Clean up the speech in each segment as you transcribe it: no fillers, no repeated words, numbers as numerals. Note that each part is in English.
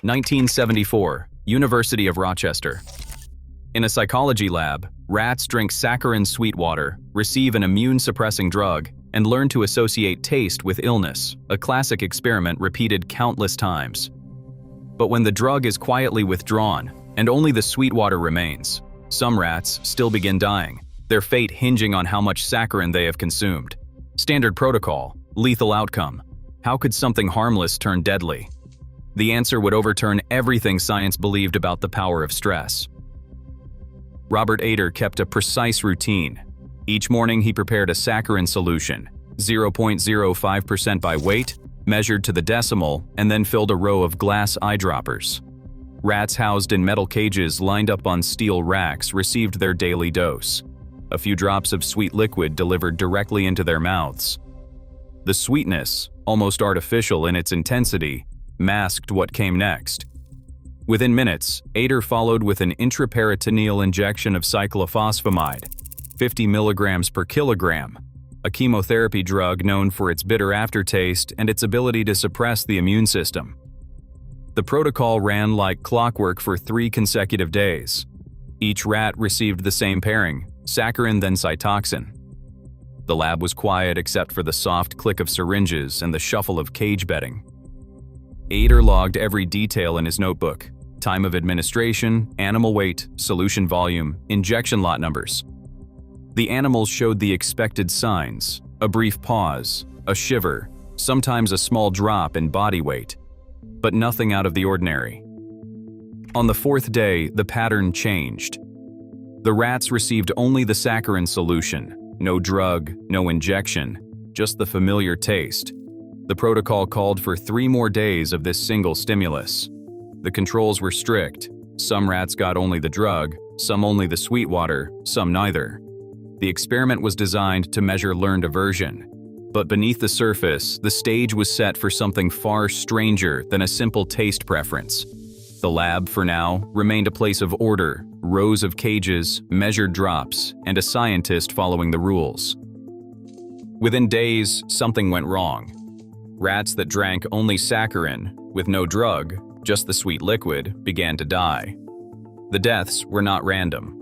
1974, University of Rochester. In a psychology lab, rats drink saccharin sweet water, receive an immune-suppressing drug, and learn to associate taste with illness, a classic experiment repeated countless times. But when the drug is quietly withdrawn, and only the sweet water remains, some rats still begin dying, their fate hinging on how much saccharin they have consumed. Standard protocol, lethal outcome. How could something harmless turn deadly? The answer would overturn everything science believed about the power of stress. Robert Ader kept a precise routine. Each morning he prepared a saccharin solution, 0.05% by weight, measured to the decimal, and then filled a row of glass eyedroppers. Rats housed in metal cages lined up on steel racks received their daily dose. A few drops of sweet liquid delivered directly into their mouths. The sweetness, almost artificial in its intensity, masked what came next. Within minutes, Ader followed with an intraperitoneal injection of cyclophosphamide, 50 milligrams per kilogram, a chemotherapy drug known for its bitter aftertaste and its ability to suppress the immune system. The protocol ran like clockwork for 3 consecutive days. Each rat received the same pairing, saccharin then Cytoxan. The lab was quiet except for the soft click of syringes and the shuffle of cage bedding. Ader logged every detail in his notebook: time of administration, animal weight, solution volume, injection lot numbers. The animals showed the expected signs: a brief pause, a shiver, sometimes a small drop in body weight, but nothing out of the ordinary. On the 4th day, the pattern changed. The rats received only the saccharin solution, no drug, no injection, just the familiar taste. The protocol called for 3 more days of this single stimulus. The controls were strict. Some rats got only the drug, some only the sweet water, some neither. The experiment was designed to measure learned aversion. But beneath the surface, the stage was set for something far stranger than a simple taste preference. The lab, for now, remained a place of order, rows of cages, measured drops, and a scientist following the rules. Within days, something went wrong. Rats that drank only saccharin, with no drug, just the sweet liquid, began to die. The deaths were not random.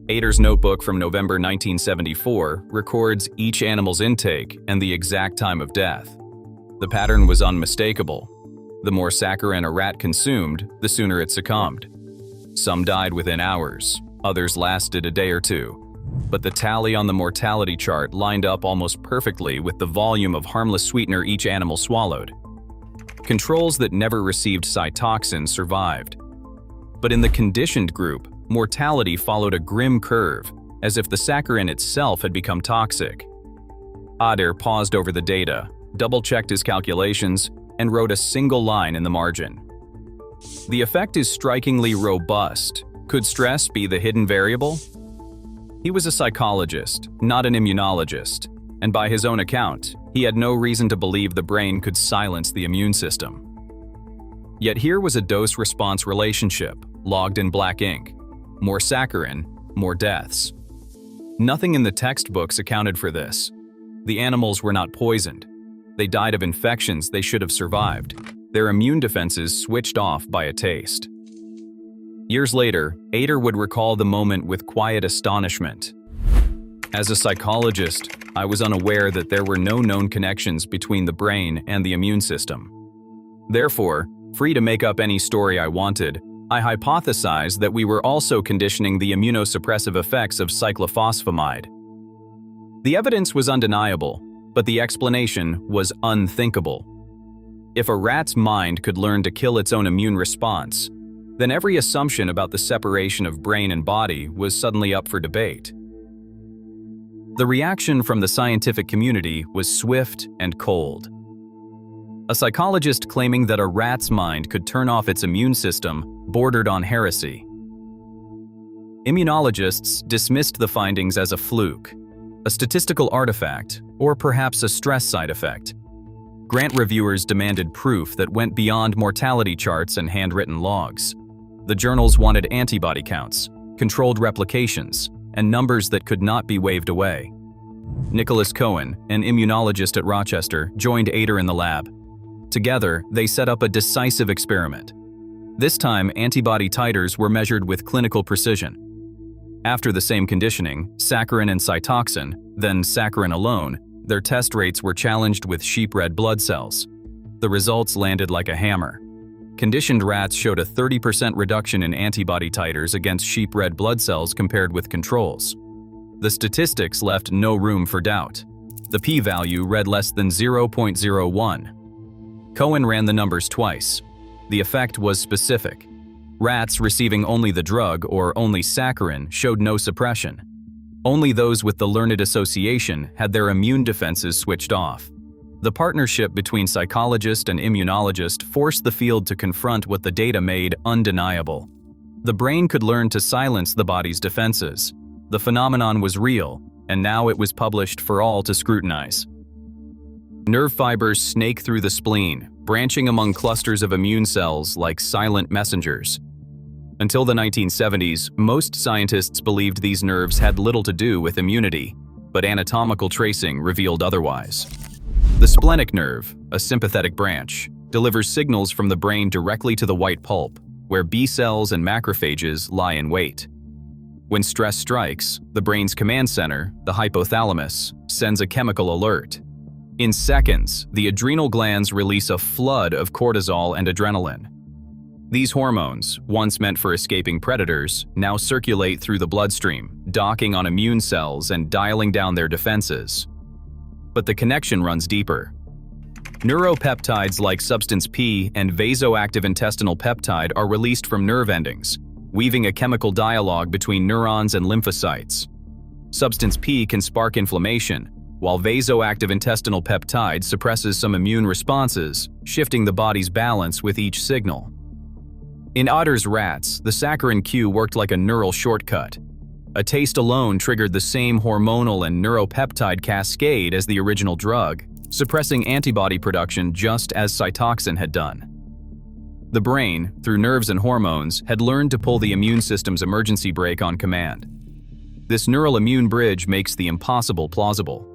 Ader's notebook from November 1974 records each animal's intake and the exact time of death. The pattern was unmistakable. The more saccharin a rat consumed, the sooner it succumbed. Some died within hours, others lasted a day or two. But the tally on the mortality chart lined up almost perfectly with the volume of harmless sweetener each animal swallowed. Controls that never received Cytoxan survived. But in the conditioned group, mortality followed a grim curve, as if the saccharin itself had become toxic. Ader paused over the data, double-checked his calculations, and wrote a single line in the margin. The effect is strikingly robust. Could stress be the hidden variable? He was a psychologist, not an immunologist, and by his own account, he had no reason to believe the brain could silence the immune system. Yet here was a dose-response relationship, logged in black ink. More saccharin, more deaths. Nothing in the textbooks accounted for this. The animals were not poisoned. They died of infections they should have survived. Their immune defenses switched off by a taste. Years later, Ader would recall the moment with quiet astonishment. As a psychologist, I was unaware that there were no known connections between the brain and the immune system. Therefore, free to make up any story I wanted, I hypothesized that we were also conditioning the immunosuppressive effects of cyclophosphamide. The evidence was undeniable, but the explanation was unthinkable. If a rat's mind could learn to kill its own immune response, then every assumption about the separation of brain and body was suddenly up for debate. The reaction from the scientific community was swift and cold. A psychologist claiming that a rat's mind could turn off its immune system bordered on heresy. Immunologists dismissed the findings as a fluke, a statistical artifact, or perhaps a stress side effect. Grant reviewers demanded proof that went beyond mortality charts and handwritten logs. The journals wanted antibody counts, controlled replications, and numbers that could not be waved away. Nicholas Cohen, an immunologist at Rochester, joined Ader in the lab. Together, they set up a decisive experiment. This time, antibody titers were measured with clinical precision. After the same conditioning, saccharin and Cytoxan, then saccharin alone, their test rates were challenged with sheep red blood cells. The results landed like a hammer. Conditioned rats showed a 30% reduction in antibody titers against sheep red blood cells compared with controls. The statistics left no room for doubt. The p-value read less than 0.01. Cohen ran the numbers twice. The effect was specific. Rats receiving only the drug or only saccharin showed no suppression. Only those with the learned association had their immune defenses switched off. The partnership between psychologist and immunologist forced the field to confront what the data made undeniable. The brain could learn to silence the body's defenses. The phenomenon was real, and now it was published for all to scrutinize. Nerve fibers snake through the spleen, branching among clusters of immune cells like silent messengers. Until the 1970s, most scientists believed these nerves had little to do with immunity, but anatomical tracing revealed otherwise. The splenic nerve, a sympathetic branch, delivers signals from the brain directly to the white pulp, where B cells and macrophages lie in wait. When stress strikes, the brain's command center, the hypothalamus, sends a chemical alert. In seconds, the adrenal glands release a flood of cortisol and adrenaline. These hormones, once meant for escaping predators, now circulate through the bloodstream, docking on immune cells and dialing down their defenses. But the connection runs deeper. Neuropeptides like substance P and vasoactive intestinal peptide are released from nerve endings, weaving a chemical dialogue between neurons and lymphocytes. Substance P can spark inflammation, while vasoactive intestinal peptide suppresses some immune responses, shifting the body's balance with each signal. In Otter's rats, the saccharin cue worked like a neural shortcut. A taste alone triggered the same hormonal and neuropeptide cascade as the original drug, suppressing antibody production just as Cytoxan had done. The brain, through nerves and hormones, had learned to pull the immune system's emergency brake on command. This neural immune bridge makes the impossible plausible.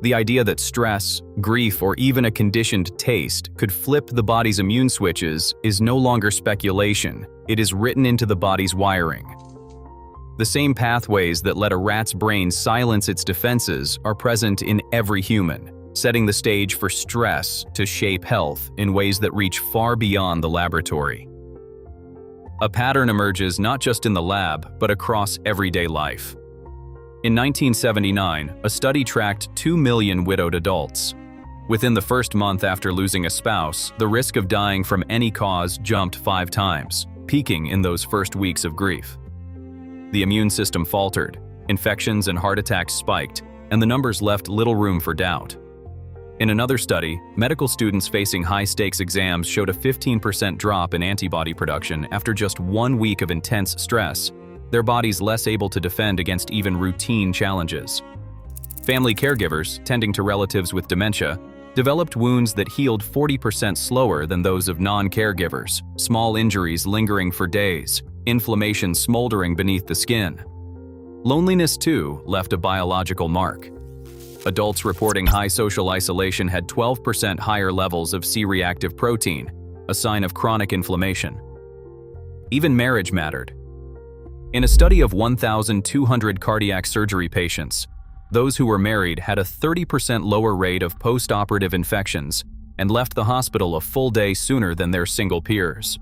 The idea that stress, grief, or even a conditioned taste could flip the body's immune switches is no longer speculation. It is written into the body's wiring. The same pathways that let a rat's brain silence its defenses are present in every human, setting the stage for stress to shape health in ways that reach far beyond the laboratory. A pattern emerges not just in the lab, but across everyday life. In 1979, a study tracked 2 million widowed adults. Within the first month after losing a spouse, the risk of dying from any cause jumped 5 times, peaking in those first weeks of grief. The immune system faltered, infections and heart attacks spiked, and the numbers left little room for doubt. In another study, medical students facing high-stakes exams showed a 15% drop in antibody production after just 1 week of intense stress, their bodies less able to defend against even routine challenges. Family caregivers, tending to relatives with dementia, developed wounds that healed 40% slower than those of non-caregivers, small injuries lingering for days, inflammation smoldering beneath the skin. Loneliness, too, left a biological mark. Adults reporting high social isolation had 12% higher levels of C-reactive protein, a sign of chronic inflammation. Even marriage mattered. In a study of 1,200 cardiac surgery patients, those who were married had a 30% lower rate of post-operative infections and left the hospital a full day sooner than their single peers.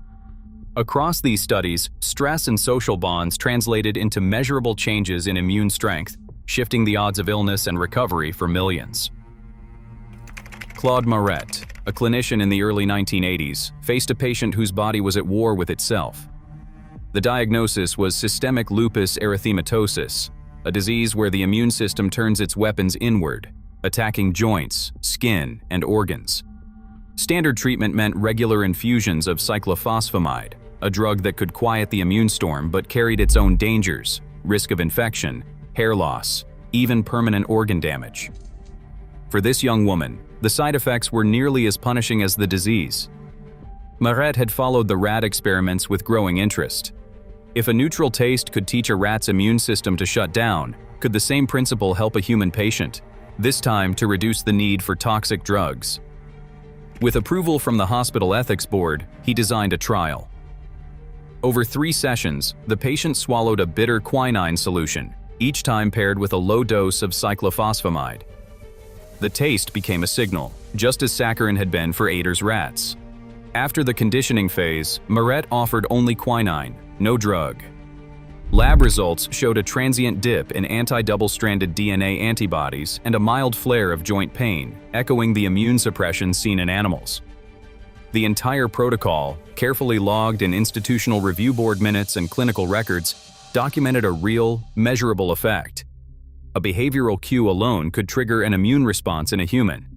Across these studies, stress and social bonds translated into measurable changes in immune strength, shifting the odds of illness and recovery for millions. Claude Maret, a clinician in the early 1980s, faced a patient whose body was at war with itself. The diagnosis was systemic lupus erythematosus, a disease where the immune system turns its weapons inward, attacking joints, skin, and organs. Standard treatment meant regular infusions of cyclophosphamide, a drug that could quiet the immune storm but carried its own dangers, risk of infection, hair loss, even permanent organ damage. For this young woman, the side effects were nearly as punishing as the disease. Maret had followed the rat experiments with growing interest. If a neutral taste could teach a rat's immune system to shut down, could the same principle help a human patient, this time to reduce the need for toxic drugs? With approval from the Hospital Ethics Board, he designed a trial. Over 3 sessions, the patient swallowed a bitter quinine solution, each time paired with a low dose of cyclophosphamide. The taste became a signal, just as saccharin had been for Ader's rats. After the conditioning phase, Maret offered only quinine, no drug. Lab results showed a transient dip in anti-double-stranded DNA antibodies and a mild flare of joint pain, echoing the immune suppression seen in animals. The entire protocol, carefully logged in institutional review board minutes and clinical records, documented a real, measurable effect. A behavioral cue alone could trigger an immune response in a human,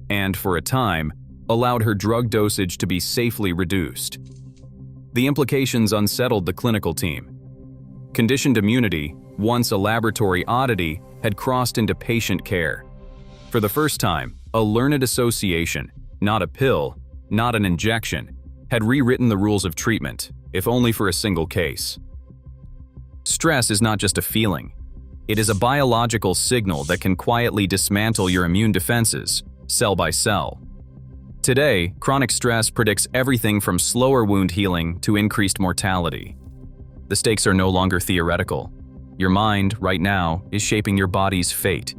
and for a time, allowed her drug dosage to be safely reduced. The implications unsettled the clinical team. Conditioned immunity, once a laboratory oddity, had crossed into patient care. For the first time, a learned association, not a pill, not an injection, had rewritten the rules of treatment, if only for a single case. Stress is not just a feeling. It is a biological signal that can quietly dismantle your immune defenses, cell by cell. Today, chronic stress predicts everything from slower wound healing to increased mortality. The stakes are no longer theoretical. Your mind, right now, is shaping your body's fate.